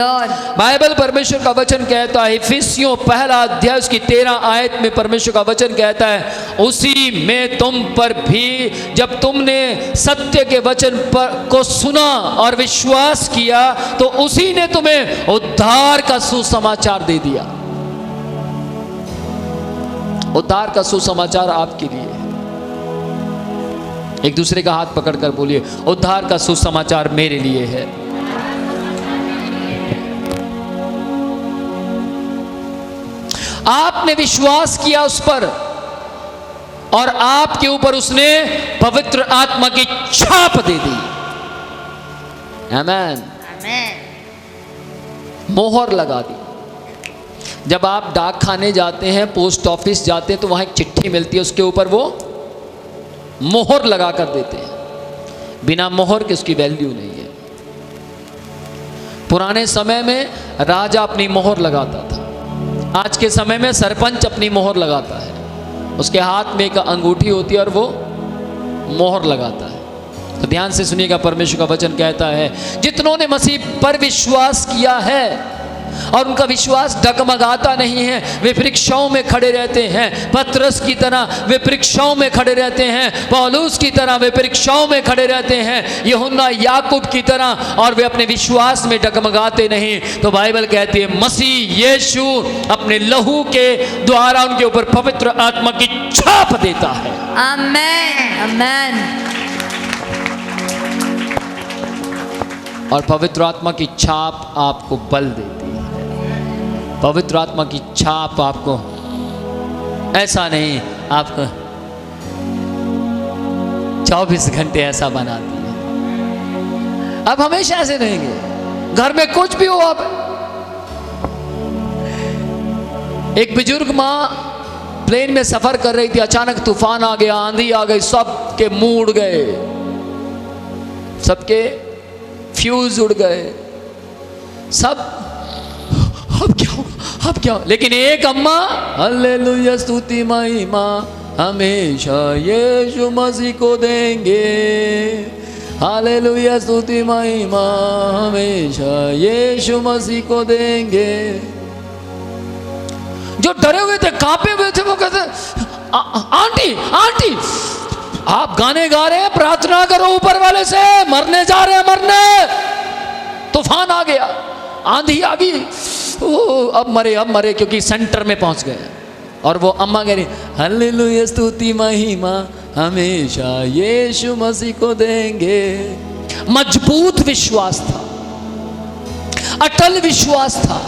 Bible परमेश्वर का वचन कहता है, इफिसियों पहला अध्याय उसकी 13 आयत में परमेश्वर का वचन कहता है, उसी में तुम पर भी जब तुमने सत्य के वचन पर को सुना और विश्वास किया तो उसी ने तुम्हें उद्धार का सुसमाचार दे दिया। उद्धार का सुसमाचार आपके लिए। एक दूसरे का हाथ पकड़कर बोलिए, उद्धार का सुसमाचार मेरे लिए है। आपने विश्वास किया उस पर और आपके ऊपर उसने पवित्र आत्मा की छाप दे दी। आमीन। मोहर लगा दी। जब आप डाक खाने जाते हैं, पोस्ट ऑफिस जाते हैं, तो वहां एक चिट्ठी मिलती है, उसके ऊपर वो मोहर लगा कर देते हैं। बिना मोहर के उसकी वैल्यू नहीं है। पुराने समय में राजा अपनी मोहर लगाता था। आज के समय में सरपंच अपनी मोहर लगाता है। उसके हाथ में एक अंगूठी होती है और वो मोहर लगाता है। तो ध्यान से सुनिएगा, परमेश्वर का वचन कहता है, जितनों ने मसीह पर विश्वास किया है और उनका विश्वास डगमगाता नहीं है, वे परीक्षाओं में खड़े रहते हैं। पतरस की तरह वे परीक्षाओं में खड़े रहते हैं, पौलुस की तरह वे परीक्षाओं में खड़े रहते हैं, यूहन्ना याकूब की तरह, और वे अपने विश्वास में डगमगाते नहीं। तो बाइबल कहती है, मसीह यीशु अपने लहू के द्वारा उनके ऊपर पवित्र आत्मा की छाप देता है। आमेन, आमेन। और पवित्र आत्मा की छाप आपको बल देती है। पवित्र आत्मा की छाप आपको ऐसा नहीं, आपको 24 घंटे ऐसा बनाती है। अब हमेशा ऐसे रहेंगे, घर में कुछ भी हो। अब एक बुजुर्ग माँ प्लेन में सफर कर रही थी, अचानक तूफान आ गया, आंधी आ गई, सबके मुंह उड़ गए, सबके फ्यूज उड़ गए, सब अब क्या होगा, अब क्या होगा। लेकिन एक अम्मा, हालेलुया स्तुति महिमा हमेशा यीशु मसीह को देंगे, हालेलुया स्तुति महिमा हमेशा यीशु मसीह को देंगे। जो डरे हुए थे, कांपे हुए थे, वो कहते, आंटी आंटी आप गाने गा रहे हैं, प्रार्थना करो ऊपर वाले से, मरने जा रहे हैं, मरने। तूफान आ गया, आंधी आ गई, अब मरे, क्योंकि सेंटर में पहुंच गए। और वो अम्मा कह रही, हालेलुया स्तुति महिमा हमेशा यीशु मसीह को देंगे। मजबूत विश्वास था, अटल विश्वास था।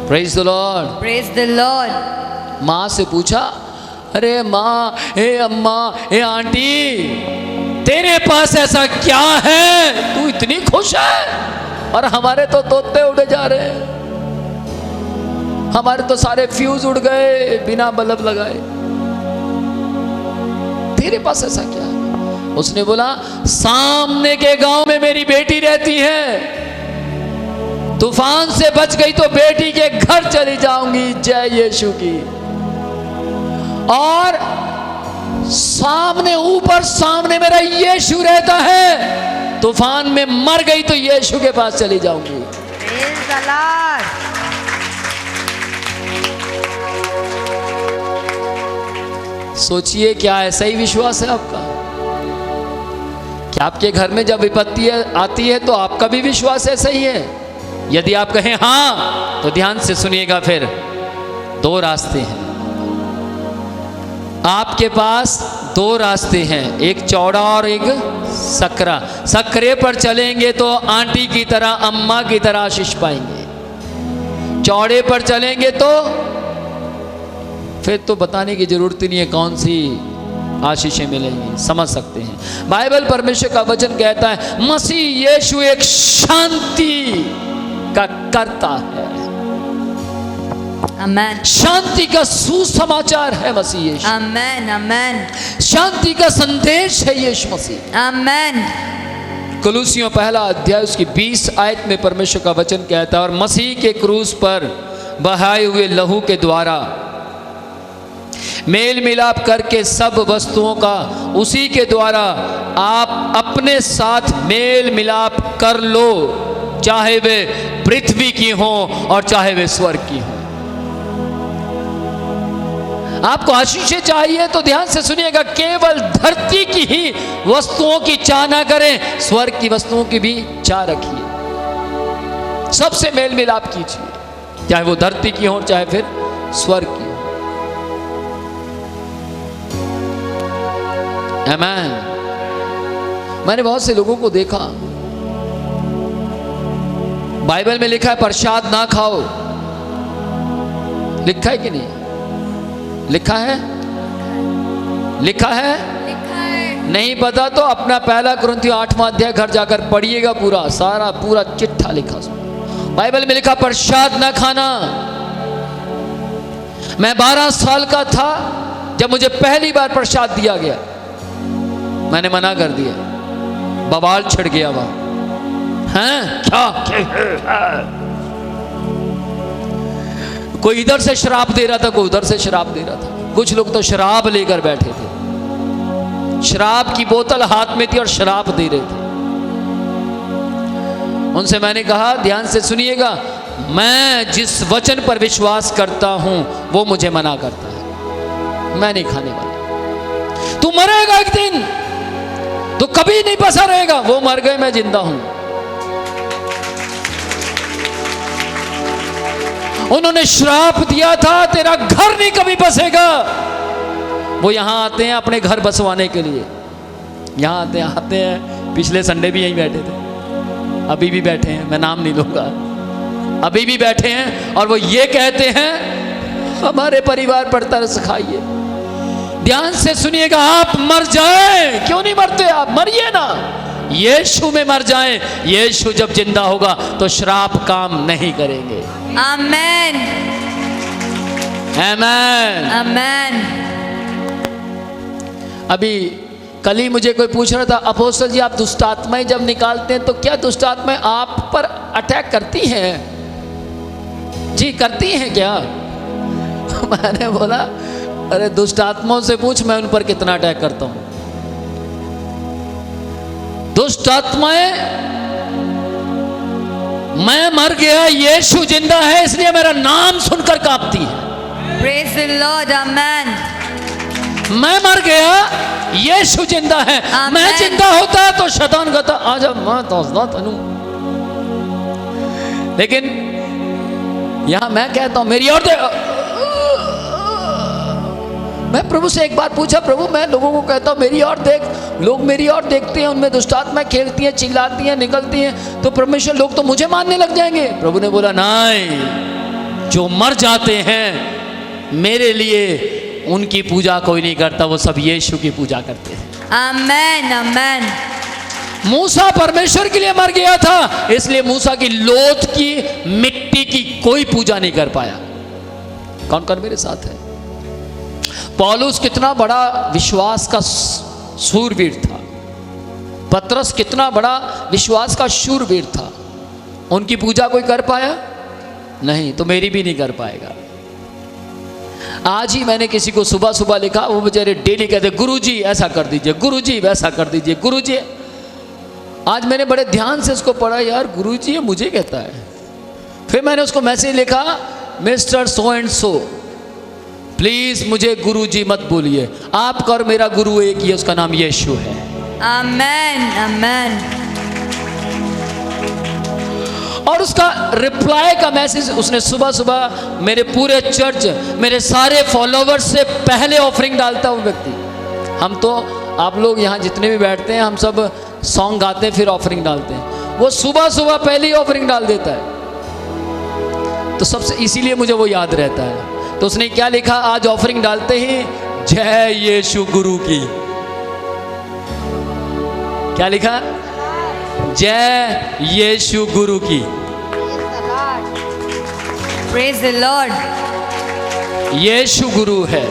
Praise the Lord, praise the Lord. माँ से पूछा, अरे माँ, हे अम्मा, हे आंटी, तेरे पास ऐसा क्या है, तू इतनी खुश है? और हमारे तो तोते उड़े जा रहे हैं, हमारे तो सारे फ्यूज उड़ गए बिना बल्ब लगाए, तेरे पास ऐसा क्या है? उसने बोला, सामने के गांव में मेरी बेटी रहती है, तूफान से बच गई तो बेटी के घर चली जाऊंगी, जय यीशु की। और सामने, ऊपर सामने मेरा यीशु रहता है, तूफान में मर गई तो यीशु के पास चली जाऊंगी। Praise the Lord. सोचिए, क्या ऐसा ही विश्वास है आपका? क्या आपके घर में जब विपत्ति आती है तो आपका भी विश्वास ऐसा ही है? यदि आप कहें हाँ, तो ध्यान से सुनिएगा, फिर 2 रास्ते हैं आपके पास। 2 रास्ते हैं, एक चौड़ा और एक सकरा। सकरे पर चलेंगे तो आंटी की तरह, अम्मा की तरह आशीष पाएंगे। चौड़े पर चलेंगे तो फिर तो बताने की जरूरत ही नहीं है कौन सी आशीषें मिलेंगी, समझ सकते हैं। बाइबल परमेश्वर का वचन कहता है, मसीह यीशु एक शांति का कर्ता है। आमेन। शांति का सुसमाचार है मसीह यीशु। आमेन, आमेन। शांति का संदेश है यीशु मसीह। आमेन। कुलुसियों पहला अध्याय उसकी 20 आयत में परमेश्वर का वचन कहता है, और मसीह के क्रूस पर बहाए हुए लहू के द्वारा मेल मिलाप करके सब वस्तुओं का उसी के द्वारा आप अपने साथ मेल मिलाप कर लो, चाहे वे पृथ्वी की हो और चाहे वे स्वर्ग की हो। आपको आशीषें चाहिए तो ध्यान से सुनिएगा, केवल धरती की ही वस्तुओं की चाह ना करें, स्वर्ग की वस्तुओं की भी चाह रखिए। सबसे मेल मिलाप कीजिए, चाहे वो धरती की हो चाहे फिर स्वर्ग की हो। आमीन। मैंने बहुत से लोगों को देखा, बाइबल में लिखा है प्रसाद ना खाओ, लिखा है कि नहीं? लिखा है, लिखा है, नहीं पता तो अपना पहला कुरिन्थियों 8वां अध्याय घर जाकर पढ़िएगा, पूरा सारा पूरा चिट्ठा लिखा। बाइबल में लिखा प्रसाद ना खाना। मैं 12 साल का था जब मुझे पहली बार प्रसाद दिया गया, मैंने मना कर दिया, बवाल छिड़ गया वहां। हैं क्या? कोई इधर से शराब दे रहा था, कोई उधर से शराब दे रहा था। कुछ लोग तो शराब लेकर बैठे थे, शराब की बोतल हाथ में थी और शराब दे रहे थे। उनसे मैंने कहा, ध्यान से सुनिएगा, मैं जिस वचन पर विश्वास करता हूं वो मुझे मना करता है, मैं नहीं खाने वाला। तू मरेगा एक दिन, तो कभी नहीं बसा रहेगा। वो मर गए, मैं जिंदा हूं। उन्होंने श्राप दिया था, तेरा घर नहीं कभी बसेगा। वो यहां आते हैं अपने घर बसवाने के लिए, यहां आते हैं। पिछले संडे भी यहीं बैठे थे, अभी भी बैठे हैं, मैं नाम नहीं लूंगा, अभी भी बैठे हैं। और वो ये कहते हैं हमारे परिवार पर तरस खाइए। ध्यान से सुनिएगा, आप मर जाएं, क्यों नहीं मरते? आप मरिए ना, यीशु में मर जाएं। यीशु जब जिंदा होगा तो श्राप काम नहीं करेंगे। आमेन, आमेन, आमेन। अभी कल ही मुझे कोई पूछ रहा था, अपोस्तल जी आप दुष्ट आत्माएं जब निकालते हैं तो क्या दुष्ट आत्माएं आप पर अटैक करती हैं? जी करती हैं क्या? मैंने बोला, अरे दुष्ट आत्माओं से पूछ मैं उन पर कितना अटैक करता हूं। दुष्ट आत्माएं, मैं मर गया, यीशु जिंदा है, इसलिए मेरा नाम सुनकर कांपती है। प्रेज द लॉर्ड, आमेन। मैं मर गया, यीशु जिंदा है। मैं जिंदा होता तो शैतान कहता आजा मैं तो तनु। लेकिन यहां मैं कहता हूं मेरी और मैं प्रभु से एक बार पूछा, प्रभु मैं लोगों को कहता हूं मेरी और देख, लोग मेरी और देखते हैं, उनमें दुष्ट आत्माएं खेलती हैं, चिल्लाती हैं, निकलती हैं, तो परमेश्वर लोग तो मुझे मानने लग जाएंगे। प्रभु ने बोला नहीं, जो मर जाते हैं मेरे लिए उनकी पूजा कोई नहीं करता, वो सब यीशु की पूजा करते हैं। आमेन, आमेन। मूसा परमेश्वर के लिए मर गया था, इसलिए मूसा की लोथ की मिट्टी की कोई पूजा नहीं कर पाया। कौन कौन मेरे साथ है? पौलुस कितना बड़ा विश्वास का शूरवीर था, पतरस कितना बड़ा विश्वास का शूरवीर था, उनकी पूजा कोई कर पाया नहीं, तो मेरी भी नहीं कर पाएगा। आज ही मैंने किसी को सुबह सुबह लिखा, वो बेचारे डेली कहते गुरुजी ऐसा कर दीजिए, गुरुजी वैसा कर दीजिए, गुरुजी। आज मैंने बड़े ध्यान से उसको पढ़ा, यार गुरुजी ये मुझे कहता है। फिर मैंने उसको मैसेज लिखा, mister so and so please मुझे गुरुजी मत बोलिए, आपका और मेरा गुरु एक ही है, उसका नाम यीशु है। आमेन, आमेन। और उसका रिप्लाई का मैसेज उसने सुबह सुबह मेरे पूरे चर्च, मेरे सारे फॉलोवर्स से पहले ऑफरिंग डालता वो व्यक्ति। हम तो आप लोग यहाँ जितने भी बैठते हैं, हम सब सॉन्ग गाते हैं फिर ऑफरिंग डालते हैं, वो सुबह सुबह पहले ही ऑफरिंग डाल देता है। तो सबसे इसीलिए मुझे वो याद रहता है। तो उसने क्या लिखा, आज ऑफरिंग डालते ही जय यीशु गुरु की। क्या लिखा? जय यीशु गुरु की। Praise the Lord. यीशु गुरु है,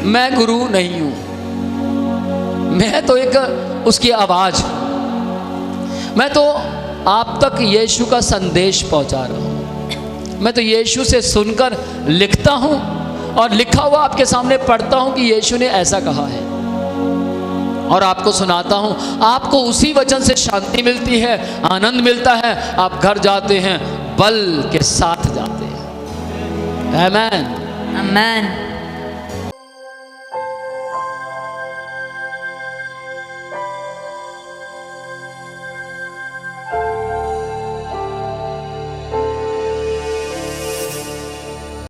मैं गुरु नहीं हूं, मैं तो एक उसकी आवाज, मैं तो आप तक यीशु का संदेश पहुंचा रहा हूं। मैं तो यीशु से सुनकर लिखता हूं और लिखा हुआ आपके सामने पढ़ता हूं कि यीशु ने ऐसा कहा है। और आपको सुनाता हूँ, आपको उसी वचन से शांति मिलती है, आनंद मिलता है। आप घर जाते हैं बल के साथ जाते हैं। आमेन। Amen.